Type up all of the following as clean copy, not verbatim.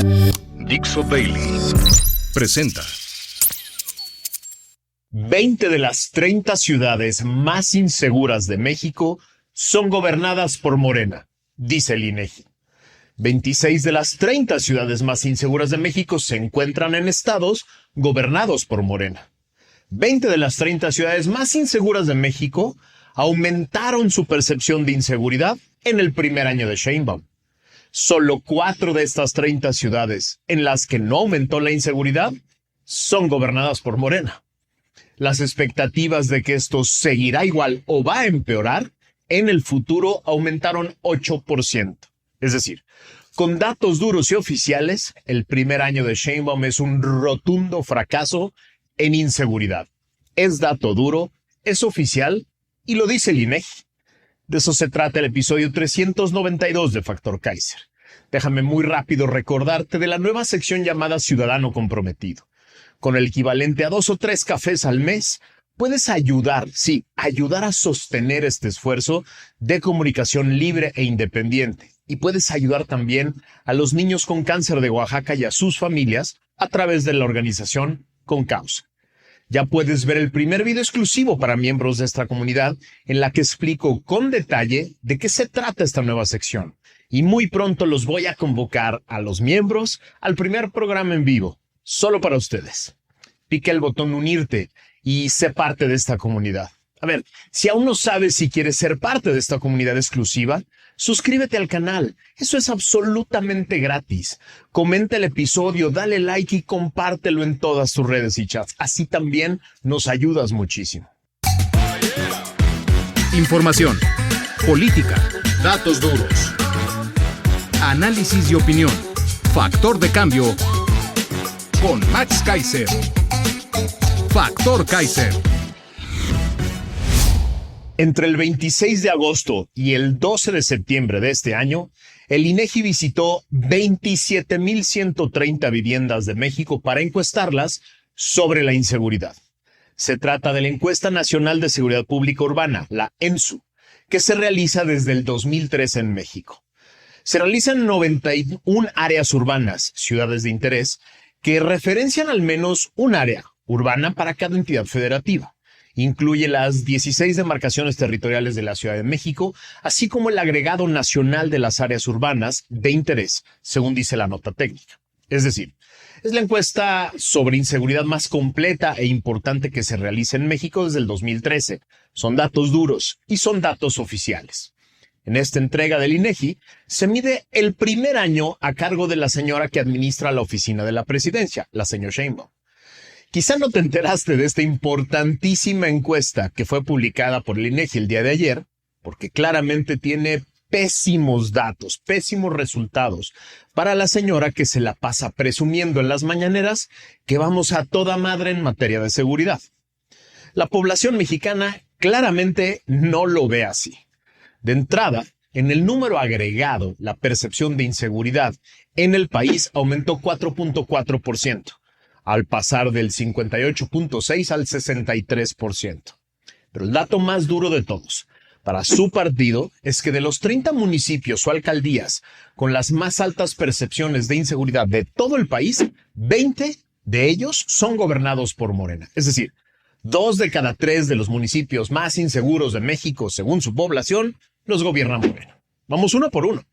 Dixo Daily presenta 20 de las 30 ciudades más inseguras de México son gobernadas por Morena, dice el INEGI. 26 de las 30 ciudades más inseguras de México se encuentran en estados gobernados por Morena. 20 de las 30 ciudades más inseguras de México aumentaron su percepción de inseguridad en el primer año de Sheinbaum. Solo 4 de estas 30 ciudades en las que no aumentó la inseguridad son gobernadas por Morena. Las expectativas de que esto seguirá igual o va a empeorar en el futuro aumentaron 8%. Es decir, con datos duros y oficiales, el primer año de Sheinbaum es un rotundo fracaso en inseguridad. Es dato duro, es oficial y lo dice el INEGI. De eso se trata el episodio 392 de Factor Kaiser. Déjame muy rápido recordarte de la nueva sección llamada Ciudadano Comprometido. Con el equivalente a 2 o 3 cafés al mes, puedes ayudar a sostener este esfuerzo de comunicación libre e independiente. Y puedes ayudar también a los niños con cáncer de Oaxaca y a sus familias a través de la organización Con Causa. Ya puedes ver el primer video exclusivo para miembros de esta comunidad en la que explico con detalle de qué se trata esta nueva sección. Y muy pronto los voy a convocar a los miembros al primer programa en vivo, solo para ustedes. Pica el botón unirte y sé parte de esta comunidad. A ver, si aún no sabes si quieres ser parte de esta comunidad exclusiva, suscríbete al canal. Eso es absolutamente gratis. Comenta el episodio, dale like y compártelo en todas tus redes y chats. Así también nos ayudas muchísimo. Información, política, datos duros, análisis y opinión. Factor de cambio con Max Kaiser. Factor Kaiser. Entre el 26 de agosto y el 12 de septiembre de este año, el INEGI visitó 27,130 viviendas de México para encuestarlas sobre la inseguridad. Se trata de la Encuesta Nacional de Seguridad Pública Urbana, la ENSU, que se realiza desde el 2013 en México. Se realizan 91 áreas urbanas, ciudades de interés, que referencian al menos un área urbana para cada entidad federativa. Incluye las 16 demarcaciones territoriales de la Ciudad de México, así como el agregado nacional de las áreas urbanas de interés, según dice la nota técnica. Es decir, es la encuesta sobre inseguridad más completa e importante que se realiza en México desde el 2013. Son datos duros y son datos oficiales. En esta entrega del INEGI se mide el primer año a cargo de la señora que administra la oficina de la presidencia, la señora Sheinbaum. Quizá no te enteraste de esta importantísima encuesta que fue publicada por el INEGI el día de ayer, porque claramente tiene pésimos datos, pésimos resultados para la señora que se la pasa presumiendo en las mañaneras que vamos a toda madre en materia de seguridad. La población mexicana claramente no lo ve así. De entrada, en el número agregado, la percepción de inseguridad en el país aumentó 4.4%. Al pasar del 58.6 al 63%. Pero el dato más duro de todos para su partido es que de los 30 municipios o alcaldías con las más altas percepciones de inseguridad de todo el país, 20 de ellos son gobernados por Morena. Es decir, 2 de cada 3 de los municipios más inseguros de México, según su población, los gobierna Morena. Vamos uno por uno.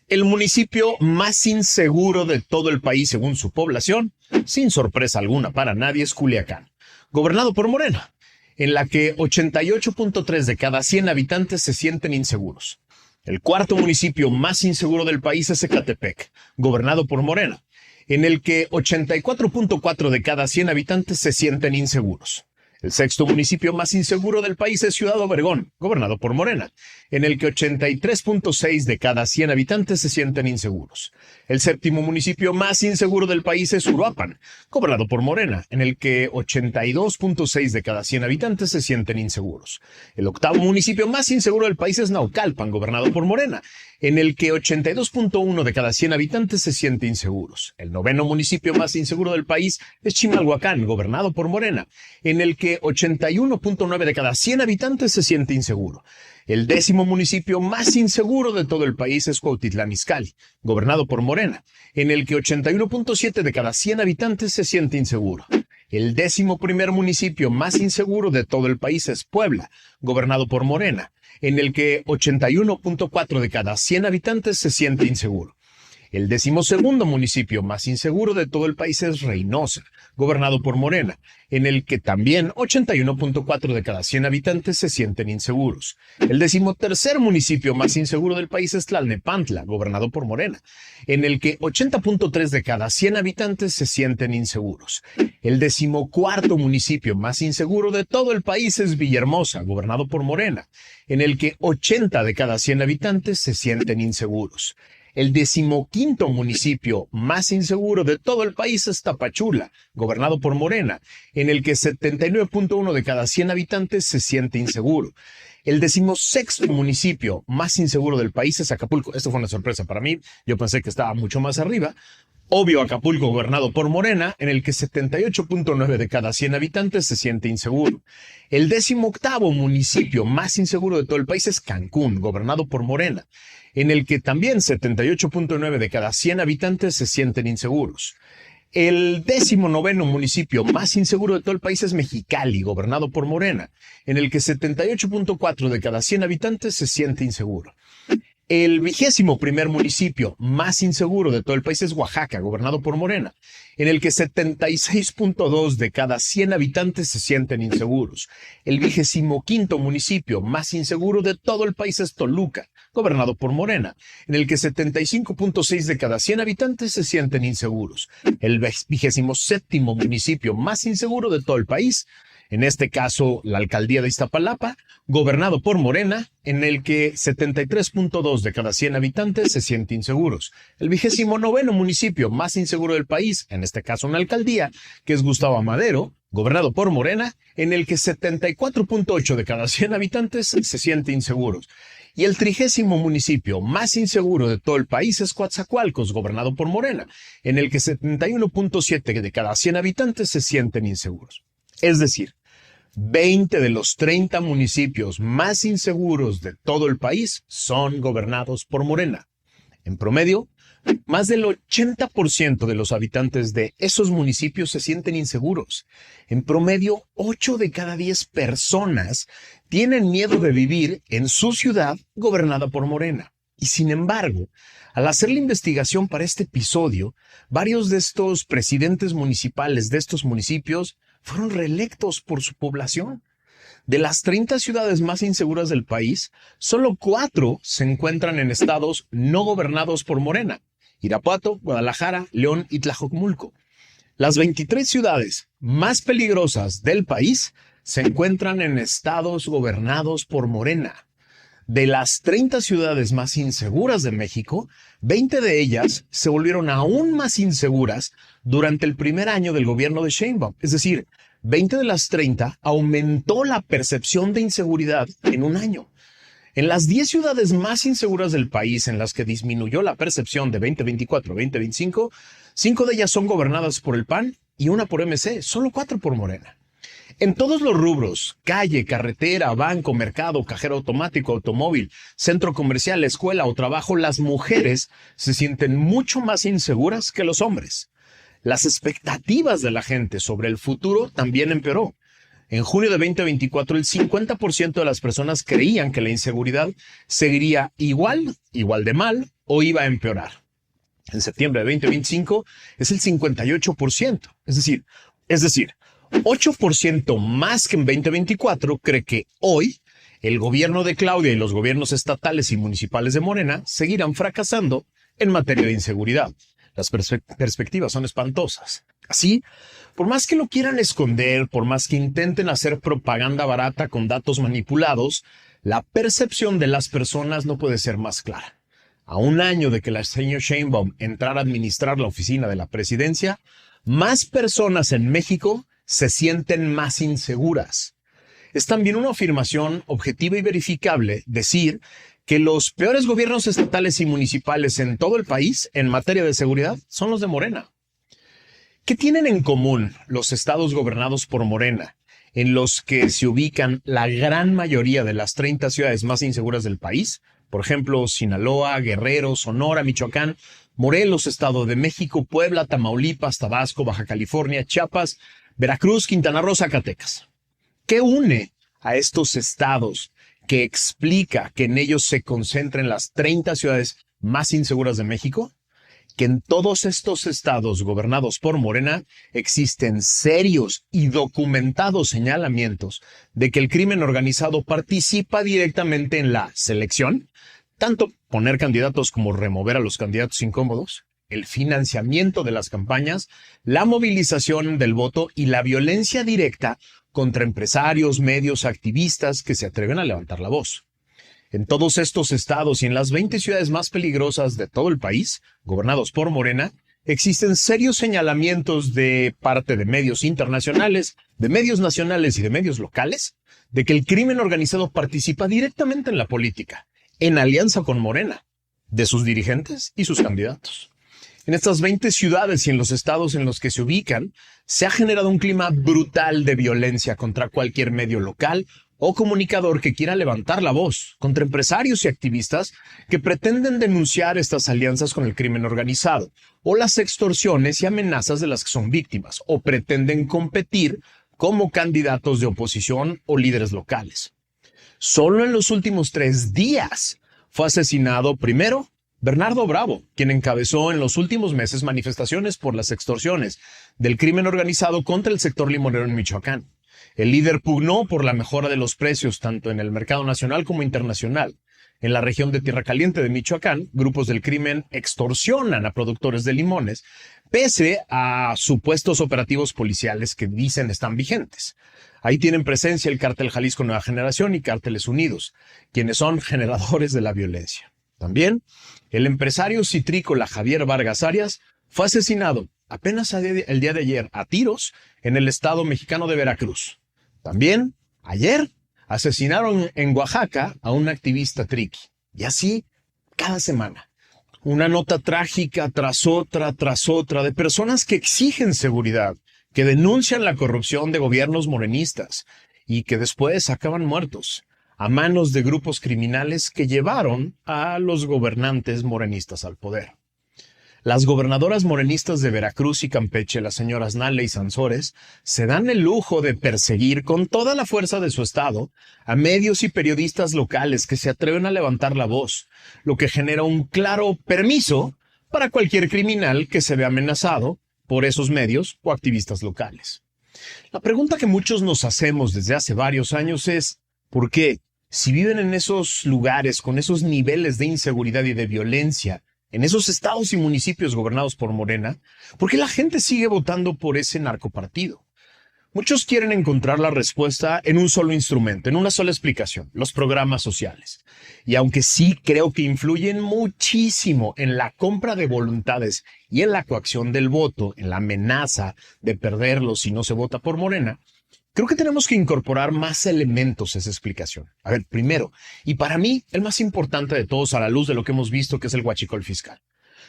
El municipio más inseguro de todo el país según su población, sin sorpresa alguna para nadie, es Culiacán, gobernado por Morena, en la que 88.3 de cada 100 habitantes se sienten inseguros. El cuarto municipio más inseguro del país es Ecatepec, gobernado por Morena, en el que 84.4 de cada 100 habitantes se sienten inseguros. El sexto municipio más inseguro del país es Ciudad Obregón, gobernado por Morena, en el que 83.6 de cada 100 habitantes se sienten inseguros. El séptimo municipio más inseguro del país es Uruapan, gobernado por Morena, en el que 82.6 de cada 100 habitantes se sienten inseguros. El octavo municipio más inseguro del país es Naucalpan, gobernado por Morena, en el que 82.1 de cada 100 habitantes se sienten inseguros. El noveno municipio más inseguro del país es Chimalhuacán, gobernado por Morena, en el que que 81.9 de cada 100 habitantes se siente inseguro. El 10º municipio más inseguro de todo el país es Cuautitlán Izcalli, gobernado por Morena, en el que 81.7 de cada 100 habitantes se siente inseguro. El 11º municipio más inseguro de todo el país es Puebla, gobernado por Morena, en el que 81.4 de cada 100 habitantes se siente inseguro. El 12º municipio más inseguro de todo el país es Reynosa, gobernado por Morena, en el que también 81.4 de cada 100 habitantes se sienten inseguros. El 13º municipio más inseguro del país es Tlalnepantla, gobernado por Morena, en el que 80.3 de cada 100 habitantes se sienten inseguros. El 14º municipio más inseguro de todo el país es Villahermosa, gobernado por Morena, en el que 80 de cada 100 habitantes se sienten inseguros. El 15º municipio más inseguro de todo el país es Tapachula, gobernado por Morena, en el que 79.1 de cada 100 habitantes se siente inseguro. El 16º municipio más inseguro del país es Acapulco. Esto fue una sorpresa para mí. Yo pensé que estaba mucho más arriba. Obvio, Acapulco, gobernado por Morena, en el que 78.9 de cada 100 habitantes se siente inseguro. El 18º municipio más inseguro de todo el país es Cancún, gobernado por Morena, en el que también 78.9 de cada 100 habitantes se sienten inseguros. El 19º municipio más inseguro de todo el país es Mexicali, gobernado por Morena, en el que 78.4 de cada 100 habitantes se siente inseguro. El 21º municipio más inseguro de todo el país es Oaxaca, gobernado por Morena, en el que 76.2 de cada 100 habitantes se sienten inseguros. El 25º municipio más inseguro de todo el país es Toluca, gobernado por Morena, en el que 75.6 de cada 100 habitantes se sienten inseguros. El 27º municipio más inseguro de todo el país, en este caso la alcaldía de Iztapalapa, gobernado por Morena, en el que 73.2 de cada 100 habitantes se sienten inseguros. El 29º municipio más inseguro del país, en este caso una alcaldía, que es Gustavo Amadero, gobernado por Morena, en el que 74.8 de cada 100 habitantes se sienten inseguros. Y el 30º municipio más inseguro de todo el país es Coatzacoalcos, gobernado por Morena, en el que 71.7 de cada 100 habitantes se sienten inseguros. Es decir, 20 de los 30 municipios más inseguros de todo el país son gobernados por Morena. En promedio, más del 80% de los habitantes de esos municipios se sienten inseguros. En promedio, 8 de cada 10 personas tienen miedo de vivir en su ciudad gobernada por Morena. Y sin embargo, al hacer la investigación para este episodio, varios de estos presidentes municipales de estos municipios fueron reelectos por su población. De las 30 ciudades más inseguras del país, solo 4 se encuentran en estados no gobernados por Morena: Irapuato, Guadalajara, León y Tlajomulco. Las 23 ciudades más peligrosas del país se encuentran en estados gobernados por Morena. De las 30 ciudades más inseguras de México, 20 de ellas se volvieron aún más inseguras durante el primer año del gobierno de Sheinbaum. Es decir, 20 de las 30 aumentó la percepción de inseguridad en un año. En las 10 ciudades más inseguras del país en las que disminuyó la percepción de 2024 a 2025, 5 de ellas son gobernadas por el PAN y una por MC, solo 4 por Morena. En todos los rubros, calle, carretera, banco, mercado, cajero automático, automóvil, centro comercial, escuela o trabajo, las mujeres se sienten mucho más inseguras que los hombres. Las expectativas de la gente sobre el futuro también empeoró. En junio de 2024, el 50% de las personas creían que la inseguridad seguiría igual de mal o iba a empeorar. En septiembre de 2025 es el 58%. Es decir, 8% más que en 2024 cree que hoy el gobierno de Claudia y los gobiernos estatales y municipales de Morena seguirán fracasando en materia de inseguridad. Las perspectivas son espantosas. Así, por más que lo quieran esconder, por más que intenten hacer propaganda barata con datos manipulados, la percepción de las personas no puede ser más clara. A un año de que la señora Sheinbaum entrara a administrar la oficina de la presidencia, más personas en México se sienten más inseguras. Es también una afirmación objetiva y verificable decir que los peores gobiernos estatales y municipales en todo el país en materia de seguridad son los de Morena. ¿Qué tienen en común los estados gobernados por Morena, en los que se ubican la gran mayoría de las 30 ciudades más inseguras del país. Por ejemplo, Sinaloa, Guerrero, Sonora, Michoacán, Morelos, Estado de México, Puebla, Tamaulipas, Tabasco, Baja California, Chiapas, Veracruz, Quintana Roo, Zacatecas. ¿Qué une a estos estados que explica que en ellos se concentren las 30 ciudades más inseguras de México? Que en todos estos estados gobernados por Morena existen serios y documentados señalamientos de que el crimen organizado participa directamente en la selección, tanto poner candidatos como remover a los candidatos incómodos, el financiamiento de las campañas, la movilización del voto y la violencia directa contra empresarios, medios, activistas que se atreven a levantar la voz. En todos estos estados y en las 20 ciudades más peligrosas de todo el país, gobernados por Morena, existen serios señalamientos de parte de medios internacionales, de medios nacionales y de medios locales, de que el crimen organizado participa directamente en la política, en alianza con Morena, de sus dirigentes y sus candidatos. En estas 20 ciudades y en los estados en los que se ubican, se ha generado un clima brutal de violencia contra cualquier medio local o comunicador que quiera levantar la voz, contra empresarios y activistas que pretenden denunciar estas alianzas con el crimen organizado, o las extorsiones y amenazas de las que son víctimas, o pretenden competir como candidatos de oposición o líderes locales. Solo en los últimos 3 días fue asesinado primero Bernardo Bravo, quien encabezó en los últimos meses manifestaciones por las extorsiones del crimen organizado contra el sector limonero en Michoacán. El líder pugnó por la mejora de los precios tanto en el mercado nacional como internacional. En la región de Tierra Caliente de Michoacán, grupos del crimen extorsionan a productores de limones, pese a supuestos operativos policiales que dicen están vigentes. Ahí tienen presencia el Cártel Jalisco Nueva Generación y Cárteles Unidos, quienes son generadores de la violencia. También, el empresario citrícola Javier Vargas Arias fue asesinado apenas el día de ayer a tiros en el estado mexicano de Veracruz. También, ayer, asesinaron en Oaxaca a un activista triqui. Y así, cada semana. Una nota trágica tras otra de personas que exigen seguridad, que denuncian la corrupción de gobiernos morenistas y que después acaban muertos a manos de grupos criminales que llevaron a los gobernantes morenistas al poder. Las gobernadoras morenistas de Veracruz y Campeche, las señoras Nale y Sansores, se dan el lujo de perseguir con toda la fuerza de su estado a medios y periodistas locales que se atreven a levantar la voz, lo que genera un claro permiso para cualquier criminal que se vea amenazado por esos medios o activistas locales. La pregunta que muchos nos hacemos desde hace varios años es, ¿por qué? Si viven en esos lugares con esos niveles de inseguridad y de violencia, en esos estados y municipios gobernados por Morena, ¿por qué la gente sigue votando por ese narcopartido? Muchos quieren encontrar la respuesta en un solo instrumento, en una sola explicación, los programas sociales. Y aunque sí creo que influyen muchísimo en la compra de voluntades y en la coacción del voto, en la amenaza de perderlo si no se vota por Morena, creo que tenemos que incorporar más elementos a esa explicación. A ver, primero, y para mí el más importante de todos a la luz de lo que hemos visto, que es el huachicol fiscal.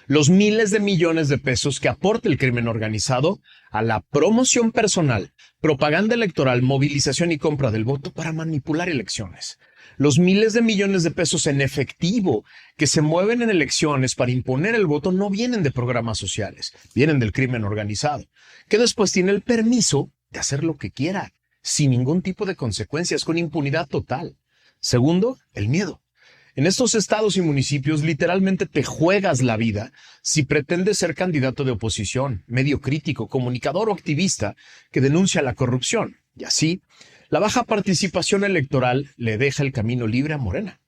Los miles de millones de pesos que aporta el crimen organizado a la promoción personal, propaganda electoral, movilización y compra del voto para manipular elecciones. Los miles de millones de pesos en efectivo que se mueven en elecciones para imponer el voto no vienen de programas sociales, vienen del crimen organizado, que después tiene el permiso de hacer lo que quiera, sin ningún tipo de consecuencias, con impunidad total. Segundo, el miedo. En estos estados y municipios literalmente te juegas la vida si pretendes ser candidato de oposición, medio crítico, comunicador o activista que denuncia la corrupción. Y así, la baja participación electoral le deja el camino libre a Morena.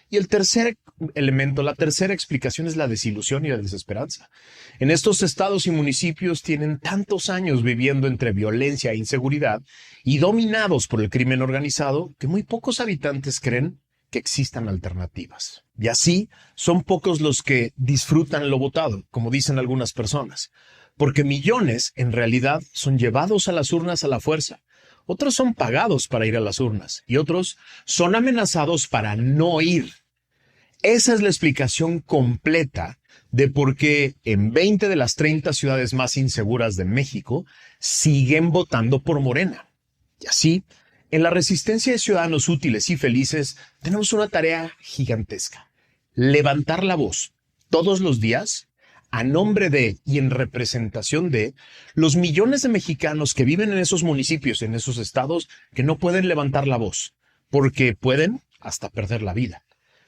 Y el tercer elemento, la tercera explicación es la desilusión y la desesperanza. En estos estados y municipios tienen tantos años viviendo entre violencia e inseguridad y dominados por el crimen organizado que muy pocos habitantes creen que existan alternativas. Y así son pocos los que disfrutan lo votado, como dicen algunas personas, porque millones en realidad son llevados a las urnas a la fuerza. Otros son pagados para ir a las urnas y otros son amenazados para no ir. Esa es la explicación completa de por qué en 20 de las 30 ciudades más inseguras de México siguen votando por Morena. Y así, en la resistencia de ciudadanos útiles y felices, tenemos una tarea gigantesca: levantar la voz todos los días a nombre de y en representación de los millones de mexicanos que viven en esos municipios, en esos estados, que no pueden levantar la voz, porque pueden hasta perder la vida.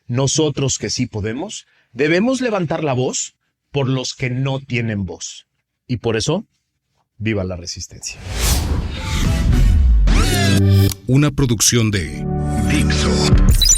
Nosotros que sí podemos, debemos levantar la voz por los que no tienen voz. Y por eso, viva la resistencia. Una producción de Dixo.